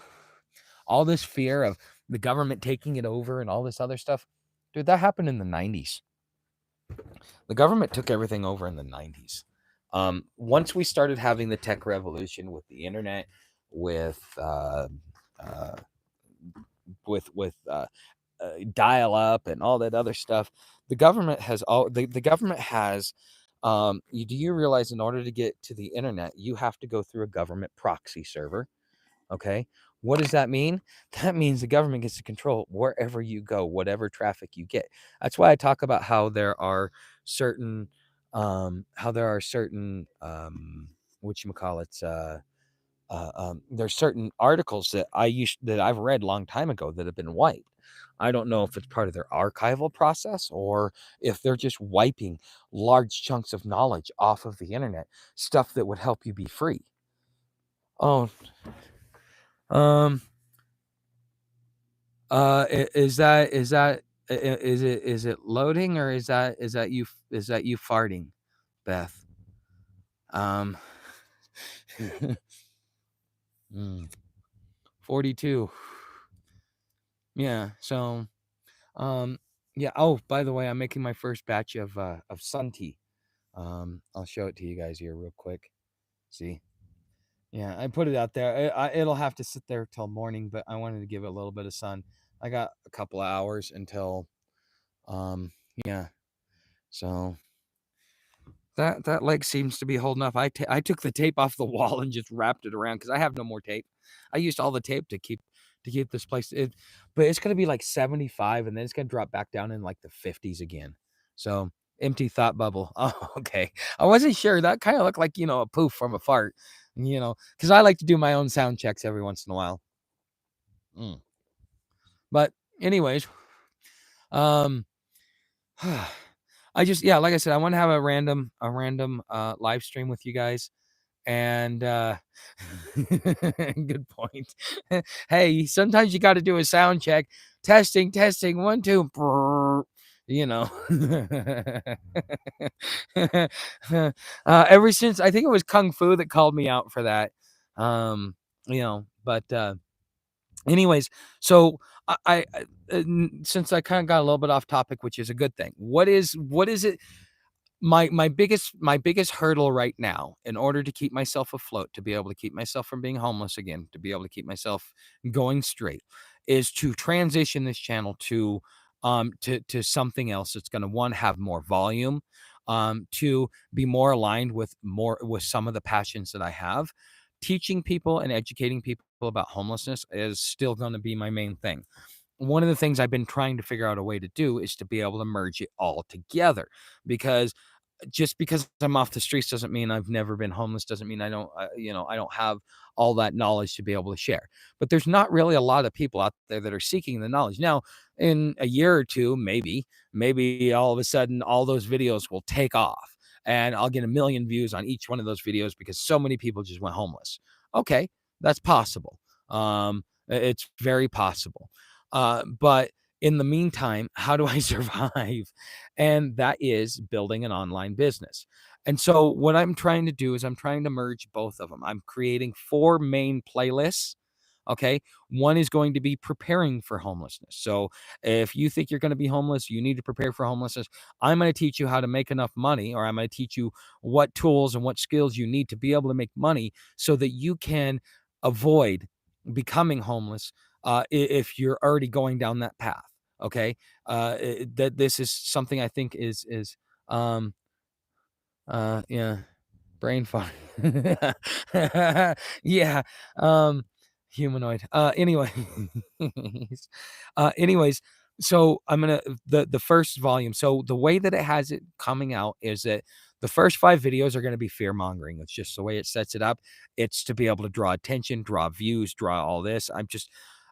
all this fear of the government taking it over and all this other stuff, dude, that happened in the 90s. The government took everything over in the 90s. Once we started having the tech revolution with the internet, with uh, with dial up and all that other stuff. The government has do you realize in order to get to the internet, you have to go through a government proxy server? Okay. What does that mean? That means the government gets to control wherever you go, whatever traffic you get. That's why I talk about certain, how there are certain, whatchamacallits, there's certain articles that I've read a long time ago that have been wiped. I don't know if it's part of their archival process or if they're just wiping large chunks of knowledge off of the internet, stuff that would help you be free. Oh, um, is it loading, or is that you farting, Beth? Um, mm, 42. Yeah. So, um, yeah. Oh, by the way, I'm making my first batch of sun tea. I'll show it to you guys here real quick. See? Yeah, I put it out there. It'll have to sit there till morning, but I wanted to give it a little bit of sun. I got a couple of hours until, um, yeah. So that leg seems to be holding up. I took the tape off the wall and just wrapped it around because I have no more tape. I used all the tape to keep this place. But it's gonna be like 75, and then it's gonna drop back down in like the 50s again. So empty thought bubble. Oh, okay. I wasn't sure. That kind of looked like a poof from a fart. Because I like to do my own sound checks every once in a while. Mm. But anyways, um, I just yeah, like I said, I want to have a random live stream with you guys. And good point. Hey, sometimes you got to do a sound check. Testing, testing, 1, 2. Brrr, you know. Ever since I think it was Kung Fu that called me out for that. But anyways, so since I kind of got a little bit off topic, which is a good thing. What is it? My biggest hurdle right now, in order to keep myself afloat, to be able to keep myself from being homeless again, to be able to keep myself going straight, is to transition this channel to something else that's going to, one, have more volume, to be more aligned with some of the passions that I have. Teaching people and educating people about homelessness is still going to be my main thing. One of the things I've been trying to figure out a way to do is to be able to merge it all together, because just because I'm off the streets doesn't mean I've never been homeless, doesn't mean I don't have all that knowledge to be able to share. But there's not really a lot of people out there that are seeking the knowledge. Now, in a year or two, maybe all of a sudden all those videos will take off and I'll get a million views on each one of those videos because so many people just went homeless. Okay, that's possible. It's very possible. But in the meantime, how do I survive? And that is building an online business. And so what I'm trying to do is I'm trying to merge both of them. I'm creating 4 main playlists. Okay. One is going to be preparing for homelessness. So if you think you're going to be homeless, you need to prepare for homelessness. I'm going to teach you how to make enough money, or I'm going to teach you what tools and what skills you need to be able to make money so that you can avoid becoming homeless, if you're already going down that path. Okay. That this is something I think is um yeah, brain fog. Yeah. um Humanoid. Anyways, so I'm gonna the first volume. So the way that it has it coming out is that the first 5 videos are going to be fear mongering. It's just the way it sets it up. It's to be able to draw attention, draw views, draw all this. I'm just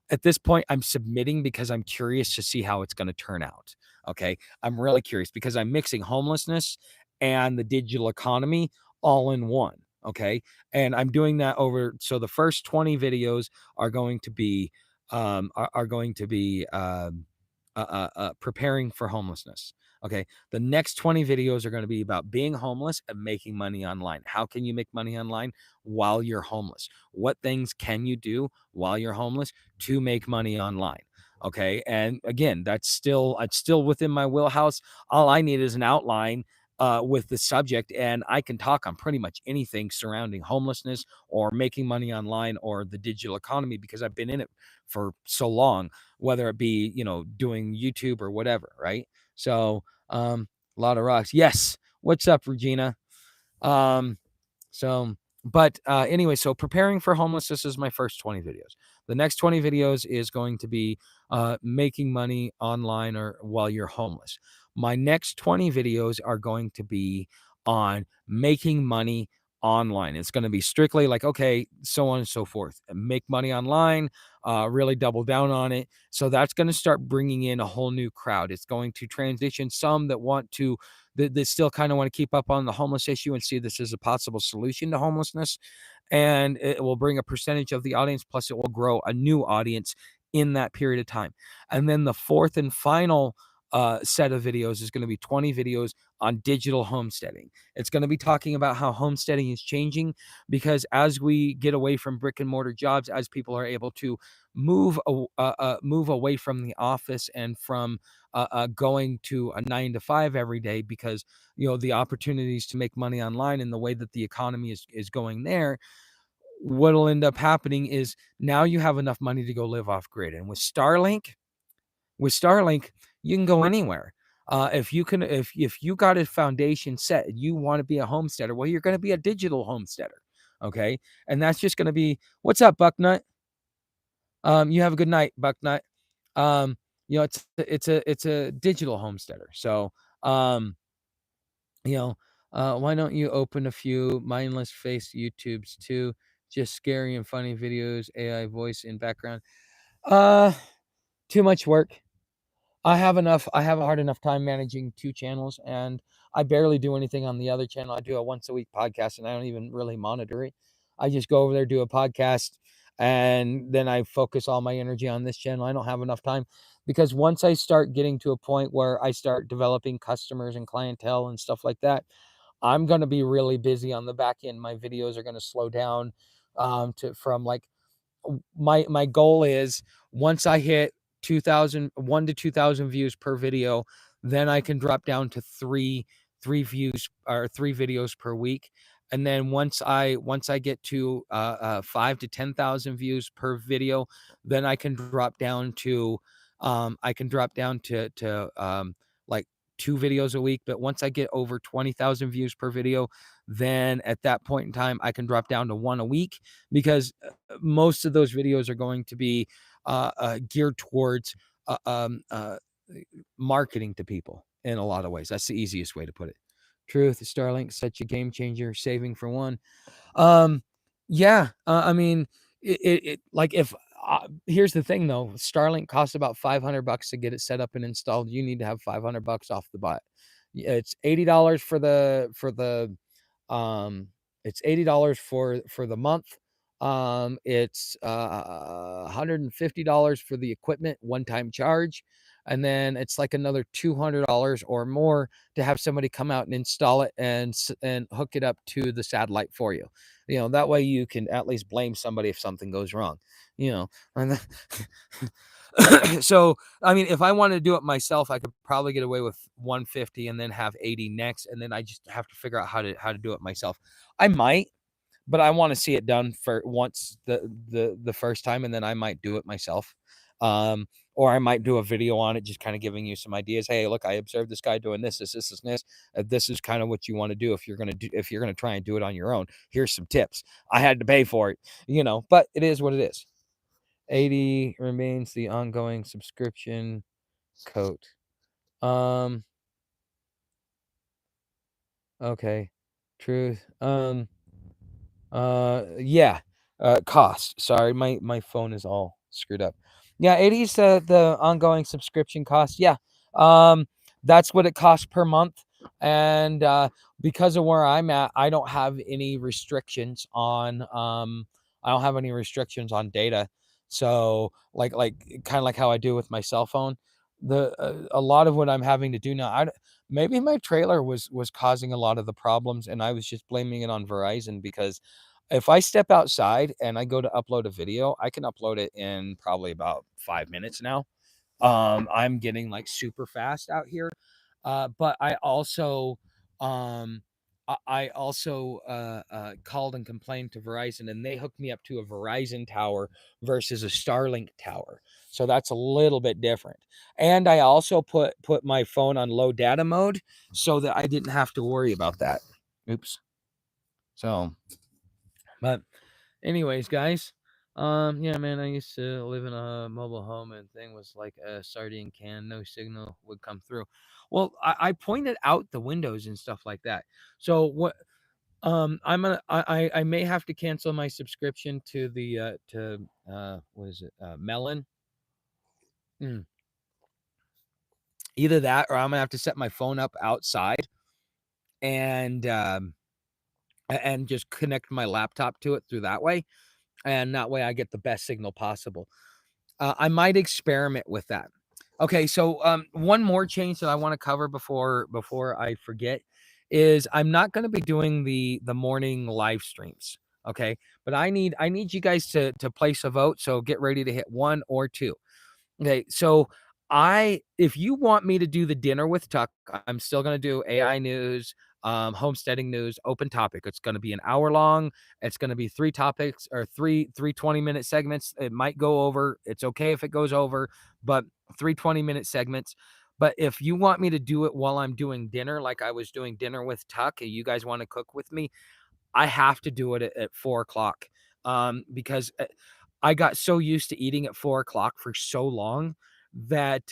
at this point, I'm submitting because I'm curious to see how it's going to turn out. Okay. I'm really curious because I'm mixing homelessness and the digital economy all in one. Okay. And I'm doing that over. So the first 20 videos are going to be, preparing for homelessness. Okay. The next 20 videos are going to be about being homeless and making money online. How can you make money online while you're homeless? What things can you do while you're homeless to make money online? Okay. And again, it's still within my wheelhouse. All I need is an outline with the subject, and I can talk on pretty much anything surrounding homelessness or making money online or the digital economy because I've been in it for so long, whether it be, doing YouTube or whatever, right? So, a lot of rocks. Yes. What's up, Regina? Um, so, but anyway, so preparing for homelessness is my first 20 videos. The next 20 videos is going to be making money online or while you're homeless. My next 20 videos are going to be on making money online. It's going to be strictly like, okay, so on and so forth. Make money online, really double down on it. So that's going to start bringing in a whole new crowd. It's going to transition some that want to that still kind of want to keep up on the homeless issue and see this as a possible solution to homelessness. And it will bring a percentage of the audience, plus it will grow a new audience in that period of time. And then the fourth and final set of videos is going to be 20 videos on digital homesteading. It's going to be talking about how homesteading is changing because as we get away from brick and mortar jobs, as people are able to move away from the office and from going to a 9 to 5 every day, because the opportunities to make money online and the way that the economy is going there, what'll end up happening is now you have enough money to go live off grid. And with Starlink, you can go anywhere. If you got a foundation set and you want to be a homesteader, well, you're going to be a digital homesteader. Okay. And that's just going to be, what's up, Bucknut? You have a good night, Bucknut. Um, it's a digital homesteader. So, um, why don't you open a few mindless face YouTubes too? Just scary and funny videos, AI voice in background. Uh, Too much work. I have a hard enough time managing 2 channels, and I barely do anything on the other channel. I do a once a week podcast, and I don't even really monitor it. I just go over there, do a podcast, and then I focus all my energy on this channel. I don't have enough time because once I start getting to a point where I start developing customers and clientele and stuff like that, I'm going to be really busy on the back end. My videos are going to slow down to from like my goal is once I hit 1 to 2,000 views per video, then I can drop down to three views or 3 videos per week. And then once I get to 5 to 10,000 views per video, then I can drop down to like 2 videos a week. But once I get over 20,000 views per video, then at that point in time I can drop down to 1 a week, because most of those videos are going to be geared towards uh, um, uh, marketing to people in a lot of ways. That's the easiest way to put it. Truth, Starlink, such a game changer, saving for one. Um, yeah, I mean, it like if here's the thing though, Starlink costs about $500 to get it set up and installed. You need to have $500 off the bat. It's $80 um, it's $80 for the month. It's $150 for the equipment, one-time charge, and then it's like another $200 or more to have somebody come out and install it and hook it up to the satellite for you. That way you can at least blame somebody if something goes wrong. And so I mean, if I wanted to do it myself, I could probably get away with 150 and then have 80 next, and then I just have to figure out how to do it myself. I might, but I want to see it done for once the first time, and then I might do it myself. Or I might do a video on it, just kind of giving you some ideas. Hey, look, I observed this guy doing this. This is kind of what you want to do if you're gonna try and do it on your own. Here's some tips. I had to pay for it, but it is what it is. 80 remains the ongoing subscription coat. Okay. Truth. Yeah. Cost. Sorry, my phone is all screwed up. Yeah, 80 is the ongoing subscription cost. Yeah. Um, that's what it costs per month. And because of where I'm at, I don't have any restrictions on data. So like kind of like how I do with my cell phone. A lot of what I'm having to do now, maybe my trailer was causing a lot of the problems, and I was just blaming it on Verizon, because if I step outside and I go to upload a video, I can upload it in probably about 5 minutes now. I'm getting like super fast out here. But I also Um, I also called and complained to Verizon, and they hooked me up to a Verizon tower versus a Starlink tower. So that's a little bit different. And I also put my phone on low data mode so that I didn't have to worry about that. Oops. So, but anyways, guys, yeah, man, I used to live in a mobile home, and thing was like a sardine can. No signal would come through. Well, I pointed out the windows and stuff like that. So what? I may have to cancel my subscription to the what is it? Melon. Mm. Either that, or I'm gonna have to set my phone up outside and and just connect my laptop to it through that way, and that way I get the best signal possible. I might experiment with that. Okay, so one more change that I want to cover before I forget is I'm not going to be doing the morning live streams. Okay, but I need you guys to place a vote. So get ready to hit one or two. Okay, so if you want me to do the dinner with Tuck, I'm still gonna do AI news, homesteading news, open topic. It's gonna be an hour long. It's gonna be three topics or three 20-minute segments. It might go over. It's okay if it goes over, but three 20-minute segments. But if you want me to do it while I'm doing dinner, like I was doing dinner with Tuck, and you guys want to cook with me, I have to do it at 4 o'clock. Because I got so used to eating at 4 o'clock for so long that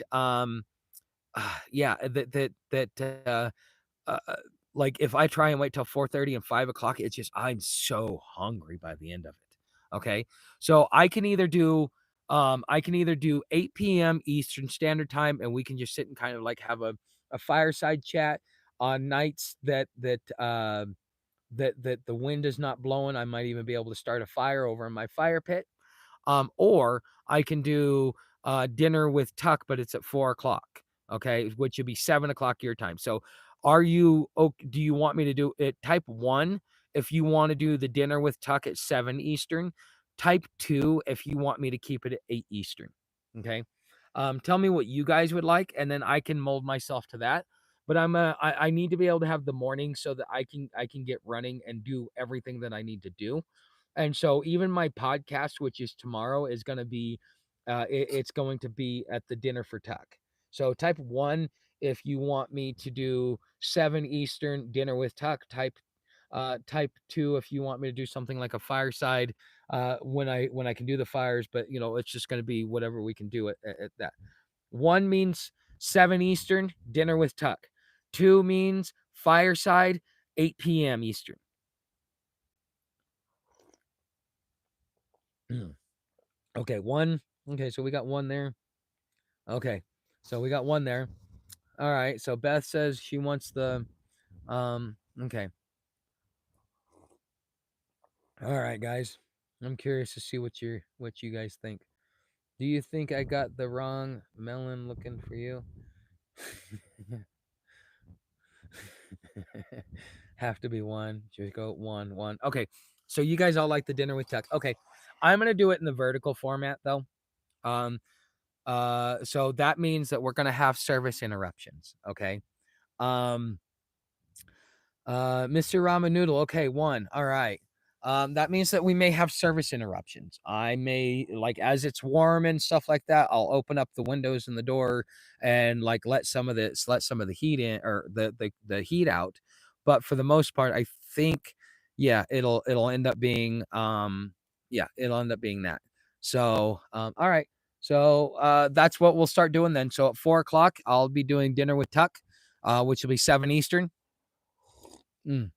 yeah, that uh, uh, like if I try and wait till 4:30 and 5 o'clock, it's just I'm so hungry by the end of it. Okay. So I can either do 8 p.m. Eastern Standard Time, and we can just sit and kind of like have a fireside chat on nights that the wind is not blowing. I might even be able to start a fire over in my fire pit. Or I can do dinner with Tuck, but it's at 4 o'clock. Okay, which would be 7 o'clock your time. So, do you want me to do it? Type one if you want to do the dinner with Tuck at 7 Eastern. Type two if you want me to keep it at 8 Eastern. Okay. Tell me what you guys would like, and then I can mold myself to that. But I need to be able to have the morning so that I can get running and do everything that I need to do. And so even my podcast, which is tomorrow, is going to be, it's going to be at the dinner for Tuck. So type one if you want me to do 7 Eastern dinner with Tuck. Type two if you want me to do something like a fireside when I can do the fires. But it's just going to be whatever we can do at that. One means 7 Eastern dinner with Tuck. Two means fireside 8 p.m. Eastern. Okay, one. Okay, so we got one there. Okay, so we got one there. All right, so Beth says she wants the okay. All right, guys. I'm curious to see what you guys think. Do you think I got the wrong melon looking for you? Have to be one. Just go one, one. Okay. So you guys all like the dinner with Tuck. Okay. I'm gonna do it in the vertical format though. Um so that means that we're gonna have service interruptions. Okay. Um Mr. Ramen Noodle. Okay, one. All right. That means that we may have service interruptions. I may like as it's warm and stuff like that. I'll open up the windows and the door and like let some of the heat in or the heat out. But for the most part, I think yeah, it'll end up being yeah, it'll end up being that. So all right. So that's what we'll start doing then. So at 4 o'clock, I'll be doing dinner with Tuck, which will be 7 Eastern. Mm.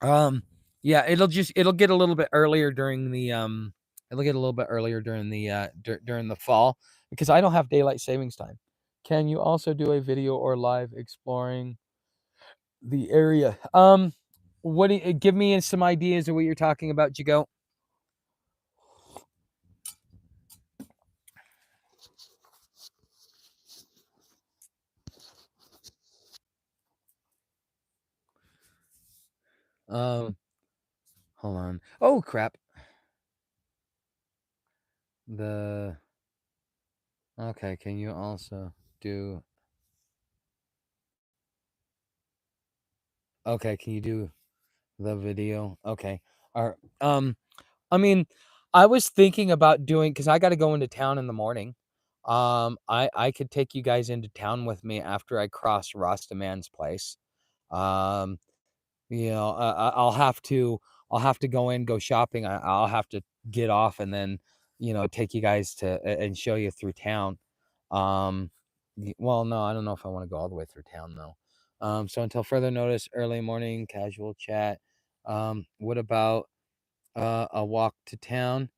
Um, yeah, it'll get a little bit earlier during the it'll get a little bit earlier during the during the fall because I don't have daylight savings time. Can you also do a video or live exploring the area? What do you, give me some ideas of what you're talking about, Jago? Um, hold on. Oh crap. The okay. Can you also do Okay, can you do the video? Okay. All right. I mean, I was thinking about doing because I got to go into town in the morning. I could take you guys into town with me after I cross Rostaman's place. Um, I'll have to go in, go shopping. I'll have to get off and then, take you guys and show you through town. Um, well, no, I don't know if I want to go all the way through town though. So until further notice, early morning, casual chat. What about a walk to town?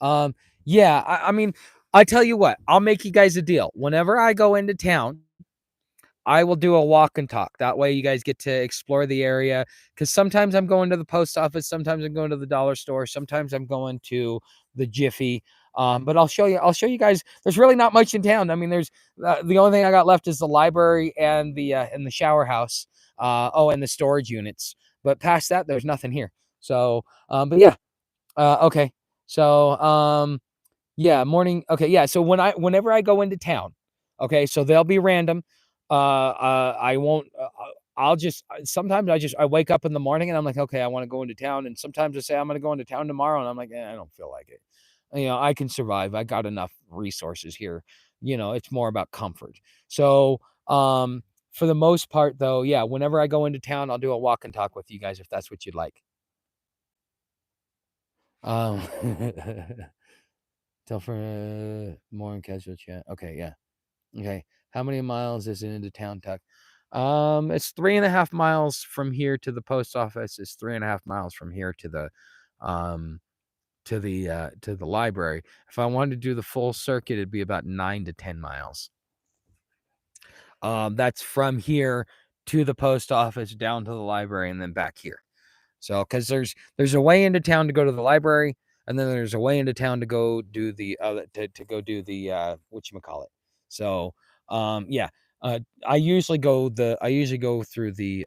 Um, yeah, I mean, I tell you what, I'll make you guys a deal. Whenever I go into town, I will do a walk and talk. That way you guys get to explore the area. Because sometimes I'm going to the post office, sometimes I'm going to the dollar store, sometimes I'm going to the Jiffy. But I'll show you guys. There's really not much in town. I mean, there's the only thing I got left is the library and the shower house. And the storage units. But past that, there's nothing here. So, but yeah, okay. So, yeah, morning. Okay, yeah. So whenever I go into town, okay, so they'll be random. I won't. I'll just sometimes I wake up in the morning and I'm like, okay, I want to go into town, and sometimes I say I'm going to go into town tomorrow, and I'm like, I don't feel like it. I can survive. I got enough resources here. It's more about comfort. So, for the most part, though, yeah, whenever I go into town, I'll do a walk and talk with you guys if that's what you'd like. Um, tell for more in casual chat. Okay, yeah. Okay. How many miles is it into town, Tuck? It's 3.5 miles from here to the post office. It's 3.5 miles from here um, to the library. If I wanted to do the full circuit, it'd be about 9 to 10 miles. That's from here to the post office, down to the library, and then back here. So, because there's a way into town to go to the library, and then there's a way into town to go do the to go do the whatchamacallit. So, yeah, I usually go through the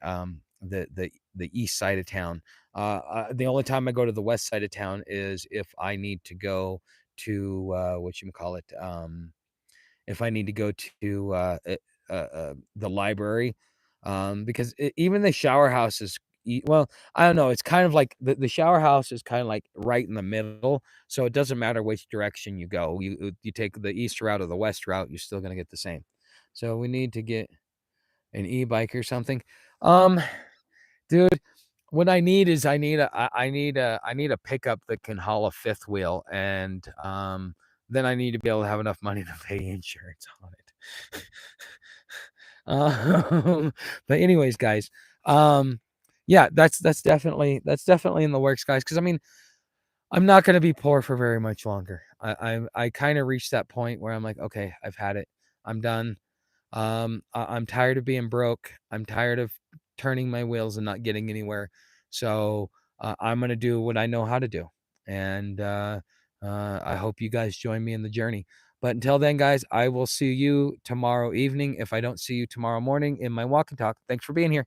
east side of town. The only time I go to the west side of town is if I need to go to whatchamacallit, if I need to go to the library, because even the shower house is well, I don't know. It's kind of like the shower house is kind of like right in the middle, so it doesn't matter which direction you go. You take the east route or the west route, you're still gonna get the same. So we need to get an e-bike or something. Um, Dude, what I need is I need a pickup that can haul a fifth wheel, and then I need to be able to have enough money to pay insurance on it. But anyways, guys, yeah, that's definitely in the works, guys. Because I mean, I'm not gonna be poor for very much longer. I kind of reached that point where I'm like, okay, I've had it. I'm done. I'm tired of being broke. I'm tired of turning my wheels and not getting anywhere. So I'm gonna do what I know how to do, and I hope you guys join me in the journey. But until then, guys, I will see you tomorrow evening. If I don't see you tomorrow morning in my walk and talk, thanks for being here.